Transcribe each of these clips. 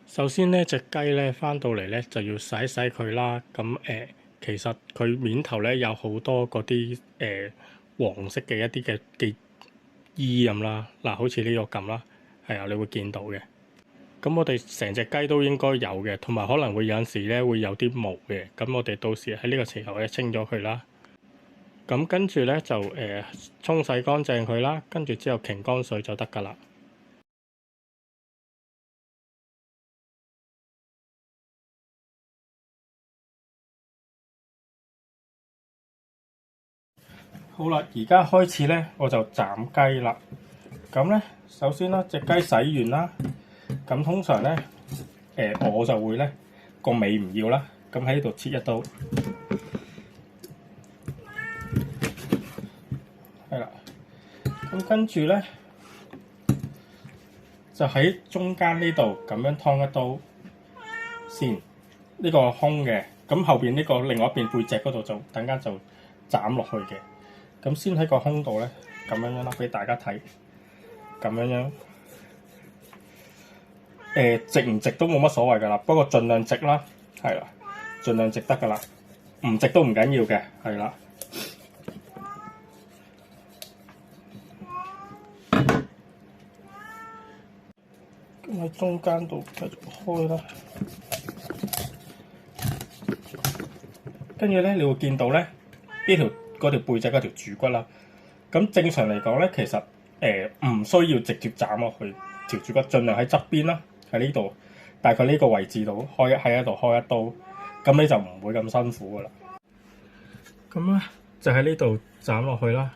首先呢隻雞咧翻到嚟咧就要洗一洗佢啦。咁其實佢面頭咧有好多嗰啲黃色嘅一啲嘅衣咁啦。嗱，好似呢個咁啦，係啊，你會見到嘅。咁我哋成隻雞都應該有嘅，同埋可能會有陣時咧會有啲毛嘅。咁我哋到時喺呢個時候咧清咗佢啦。咁跟住咧就沖洗乾淨佢啦，跟住之後擎乾水就得㗎啦。好啦，而家開始咧，我就斬雞啦。咁咧，首先啦，隻雞洗完啦。咁通常咧，我就會咧個尾唔要啦。咁喺呢度切一刀，係啦。咁跟住咧，就喺中間呢度咁樣劏一刀先。呢個空嘅，咁後邊呢個另外一邊背脊嗰度就等間就斬落去嘅。咁先喺個胸度咧，咁樣啦，俾大家睇，咁樣，直唔直都冇乜所謂噶啦，不過盡量直啦，係啦，盡量直得噶啦，唔直都唔緊要嘅，係啦。咁喺中間度繼續開啦，跟住咧，你會見到咧嗰條背脊嗰條主骨啦。咁正常嚟講咧，其實唔需要直接斬落去條主骨，盡量喺側邊啦，喺呢度大概呢個位置度喺度開一刀，咁你就唔會咁辛苦噶啦。咁咧就喺呢度斬落去啦。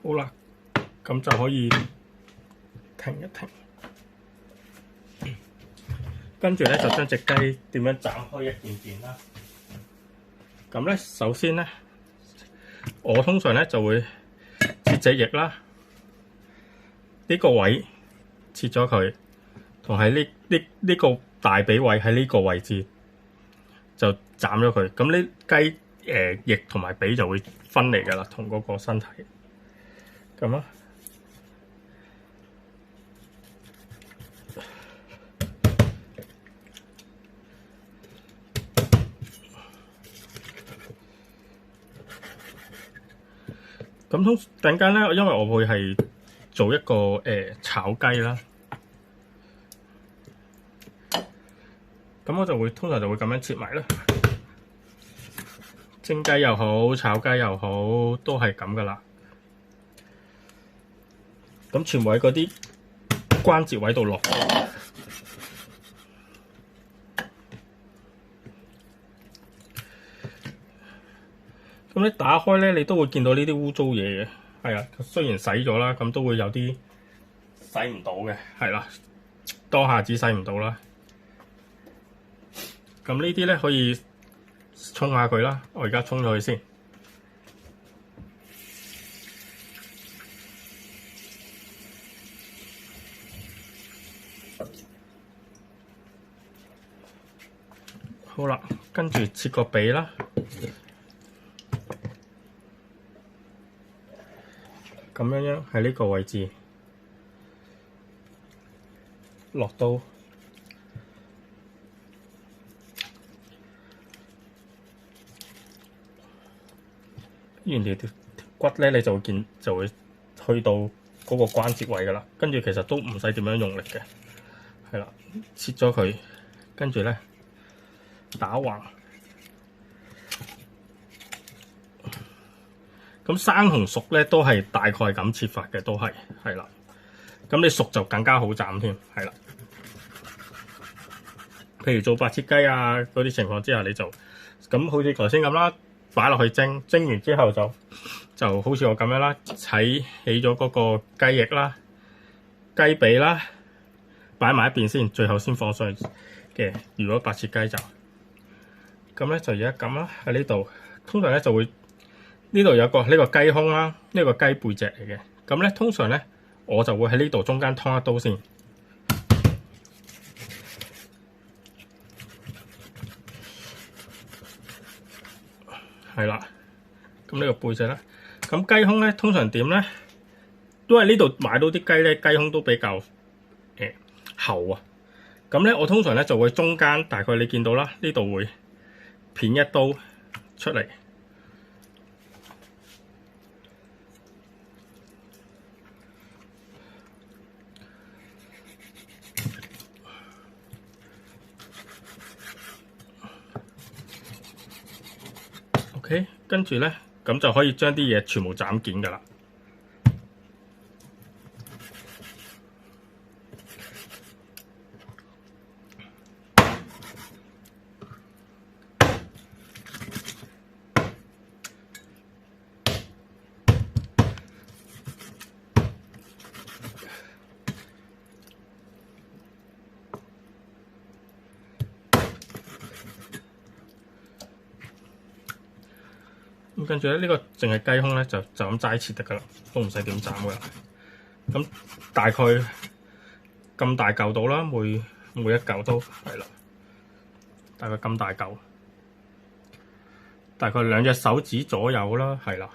好啦，咁就可以停一停，跟住咧就將隻雞點樣斬開一件件啦。咁咧首先咧，我通常咧就會切隻翼啦，呢個位切咗佢，同喺呢個大髀位喺呢個位置就斬咗佢。咁呢雞翼同埋髀就會分離噶啦，同嗰個身體。咁啊，咁陣間咧，因為我會係做一個炒雞啦，咁我就會通常就會咁樣切埋啦。蒸雞又好，炒雞又好，都係咁噶啦。咁全部喺嗰啲關節位度落。咁你打開咧，你都會見到呢啲污糟嘢嘅，係啊。雖然洗咗啦，咁都會有啲洗唔到嘅，係啦，多下子洗唔到啦。咁呢啲咧可以沖下佢啦，我而家沖咗佢先。好啦，跟住切個髀啦，咁樣喺呢個位置落刀，完條骨咧，你就會去到嗰個關節位噶啦。跟住其實都唔使點樣用力嘅，係啦，切咗佢，跟住咧打橫。咁生同熟咧都係大概咁切法嘅，都係啦。咁你熟就更加好斬添，係啦。譬如做白切雞啊嗰啲情況之下，你就咁好似頭先咁啦，擺落去蒸，蒸完之後就好似我咁樣啦，起咗嗰個雞翼啦、雞髀啦，擺埋一邊先，最後先放上去嘅。如果白切雞就咁咧就而家咁啦，喺呢度，通常咧就會呢度有個呢個雞胸啦，呢個雞背脊嚟嘅。咁咧通常咧我就會喺呢度中間劏一刀先，係啦。咁呢個背脊啦，咁雞胸咧通常點咧？因為呢度買到啲雞咧，雞胸都比較厚啊。咁咧我通常咧就會中間大概你見到啦，呢度會片一刀出嚟。OK， 跟住咧咁就可以將啲嘢全部斬件㗎啦。咁跟住咧，呢個淨係雞胸咧，就咁齋切得噶啦，都唔使點斬噶啦。咁大概咁大嚿到啦，每一嚿都係啦，大概咁大嚿，大概2隻手指左右啦，係啦。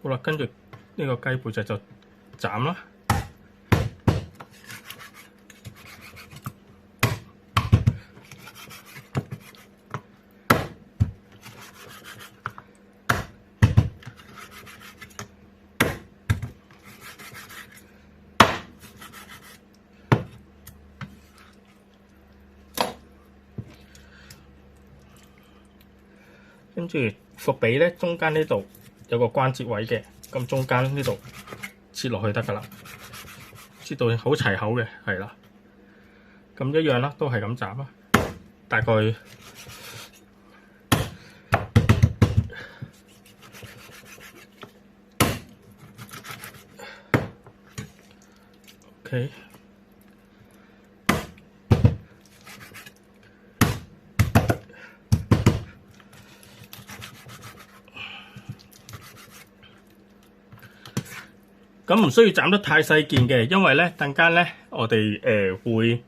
好啦，跟住呢個雞背脊就斬啦。跟住個髀咧，中間呢度有個關節位嘅，咁中間呢度切落去得噶啦，切到好齊口嘅，係啦。咁一樣啦，都係咁斬啦，大概OK。咁唔需要斬得太細件嘅，因為咧陣間咧我哋會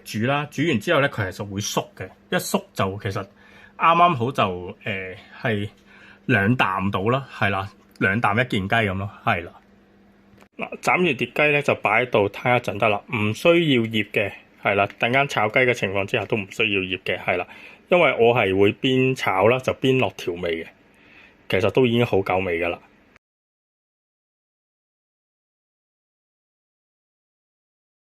煮啦，煮完之後咧佢係就會縮嘅，一縮就其實啱啱好就係2啖到啦，係啦，2啖一件雞咁咯，係啦。嗱，斬完碟雞咧就擺喺度攤一陣得啦，唔需要醃嘅，係啦。陣間炒雞嘅情況之下都唔需要醃嘅，係啦，因為我係會邊炒啦就邊落調味嘅，其實都已經好夠味噶啦。